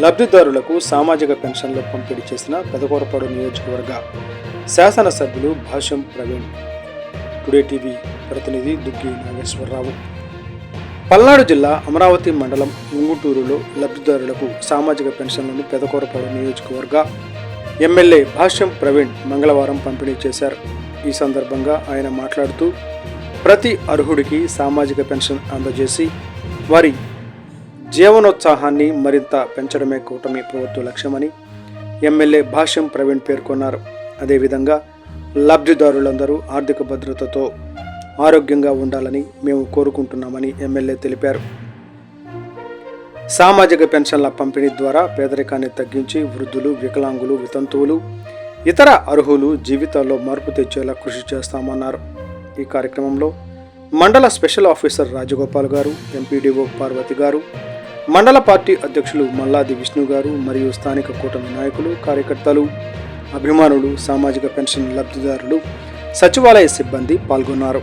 లబ్ధిదారులకు సామాజిక పెన్షన్లు పంపిణీ చేసిన పెదకూరపాడు నియోజకవర్గ శాసనసభ్యులు భాష్యం ప్రవీణ్. టుడే టీవీ ప్రతినిధి దుగ్గి నాగేశ్వరరావు. పల్నాడు జిల్లా అమరావతి మండలం ఉంగుటూరులో లబ్ధిదారులకు సామాజిక పెన్షన్లను పెదకూరపాడు నియోజకవర్గ ఎమ్మెల్యే భాష్యం ప్రవీణ్ మంగళవారం పంపిణీ చేశారు. ఈ సందర్భంగా ఆయన మాట్లాడుతూ ప్రతి అర్హుడికి సామాజిక పెన్షన్ అందజేసి వారి జీవనోత్సాహాన్ని మరింత పెంచడమే కూటమి ప్రభుత్వ లక్ష్యమని ఎమ్మెల్యే భాష్యం ప్రవీణ్ పేర్కొన్నారు. అదేవిధంగా లబ్ధిదారులందరూ ఆర్థిక భద్రతతో ఆరోగ్యంగా ఉండాలని మేము కోరుకుంటున్నామని ఎమ్మెల్యే తెలిపారు. సామాజిక పెన్షన్ల పంపిణీ ద్వారా పేదరికాన్ని తగ్గించి వృద్ధులు, వికలాంగులు, వితంతువులు, ఇతర అర్హులు జీవితాల్లో మార్పు తెచ్చేలా కృషి చేస్తామన్నారు. ఈ కార్యక్రమంలో మండల స్పెషల్ ఆఫీసర్ రాజగోపాల్ గారు, ఎంపీడీఓ పార్వతి గారు, మండల పార్టీ అధ్యక్షులు మల్లాది విష్ణు గారు మరియు స్థానిక కూటమి నాయకులు, కార్యకర్తలు, అభిమానులు, సామాజిక పెన్షన్ లబ్ధిదారులు, సచివాలయ సిబ్బంది పాల్గొన్నారు.